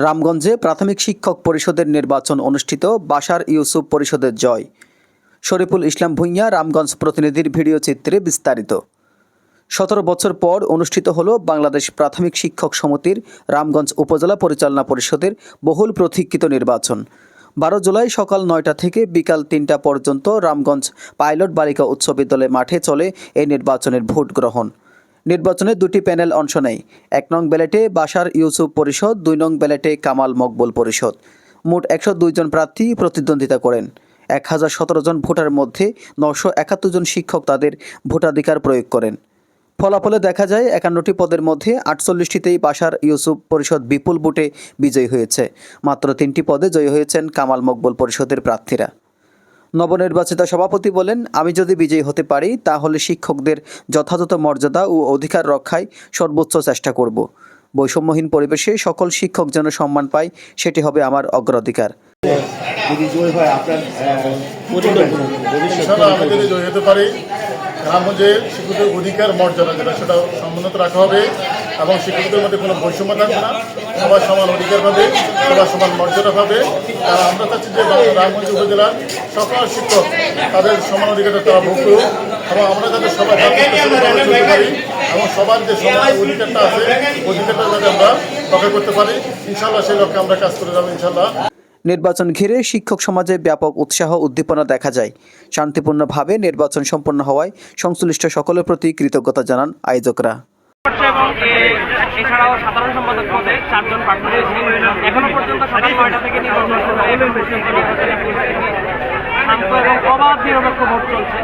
রামগঞ্জে প্রাথমিক শিক্ষক পরিষদের নির্বাচন অনুষ্ঠিত, বাশার ইউসুফ পরিষদের জয়। শরীফুল ইসলাম ভূঁইয়া, রামগঞ্জ প্রতিনিধির ভিডিও চিত্রে বিস্তারিত। 17 বছর পর অনুষ্ঠিত হলো বাংলাদেশ প্রাথমিক শিক্ষক সমিতির রামগঞ্জ উপজেলা পরিচালনা পরিষদের বহুল প্রতীক্ষিত নির্বাচন। 12 জুলাই সকাল 9টা থেকে বিকাল 3টা পর্যন্ত রামগঞ্জ পাইলট বালিকা উচ্চ বিদ্যালয় মাঠে চলে এই নির্বাচনের ভোট গ্রহণ। নির্বাচনে দুটি প্যানেল অংশ নেয়। 1 নং ব্যালটে বাশার ইউসুফ পরিষদ, 2 নং ব্যালটে কামাল মকবুল পরিষদ। মোট 102 জন প্রার্থী প্রতিদ্বন্দ্বিতা করেন। 1017 জন ভোটারের মধ্যে 971 জন শিক্ষক তাদের ভোটাধিকার প্রয়োগ করেন। ফলাফলে দেখা যায় 51টি পদের মধ্যে 48টিতেই বাশার ইউসুফ পরিষদ বিপুল ভোটে বিজয়ী হয়েছে। মাত্র 3টি পদে জয়ী হয়েছেন কামাল মকবুল পরিষদের প্রার্থীরা। নবনির্বাচিত সভাপতি বলেন, আমি যদি বিজয়ী হতে পারি তাহলে শিক্ষকদের যথাযথ মর্যাদা ও অধিকার রক্ষায় সর্বোচ্চ চেষ্টা করব। বৈষম্যহীন পরিবেশে সকল শিক্ষক যেন সম্মান পায়, সেটি হবে আমার অগ্রাধিকার। রামগঞ্জে শিক্ষকদের অধিকার মর্যাদা যেটা সেটা সমুন্নত রাখা হবে এবং শিক্ষকদের মধ্যে কোনো বৈষম্য থাকবে না। সবার সমান অধিকার পাবে, সবার সমান মর্যাদা পাবে। আমরা চাচ্ছি যে রামগঞ্জ উপজেলার সকল শিক্ষক তাদের সমান অধিকারটা তারা ভোগ করুক এবং আমরা যাতে সবাই চলতে পারি এবং সবার যে সমান অধিকারটা আছে অধিকারটা যাতে আমরা রক্ষা করতে পারি। ইনশাল্লাহ সেই লক্ষ্যে আমরা কাজ করে যাবো ইনশাল্লাহ। নির্বাচন ঘিরে শিক্ষক সমাজে ব্যাপক উৎসাহ উদ্দীপনা দেখা যায়। শান্তিপূর্ণভাবে নির্বাচন সম্পন্ন হওয়ায় সংশ্লিষ্ট সকলের প্রতি কৃতজ্ঞতা জানান আয়োজকরা। এছাড়াও সাধারণ সম্পাদক পদে 4 জন প্রার্থী রয়েছে। এখনো পর্যন্ত সকাল 9টা থেকে নির্বাচন শুরু হয়ে শান্ত এবং অবাধ নিরপেক্ষ ভোট চলছে।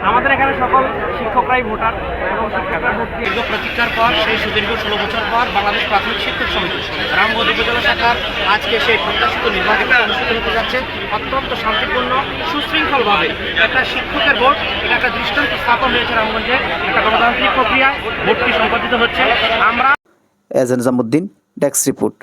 আমাদের এখানে সকল শিক্ষকরাই ভোটার এবং শিক্ষকরা ভোট দীর্ঘ প্রতীক্ষার পর সেই সুদীর্ঘ 16 বছর পর বাংলাদেশ প্রাথমিক শিক্ষক সমিতি রামগঞ্জ উপজেলা শাখার আজকে সেই প্রত্যাশিত নির্বাচন অনুষ্ঠিত হতে যাচ্ছে অত্যন্ত শান্তিপূর্ণ সুশৃঙ্খলভাবে। একটা শিক্ষকের ভোট, এটা একটা দৃষ্টান্ত স্থাপন হয়েছে রামগঞ্জে। একটা গণতান্ত্রিক প্রক্রিয়ায় ভোটটি সম্পাদিত হচ্ছে। আমরা এজেন জামুদ্দিন, ডেস্ক রিপোর্ট।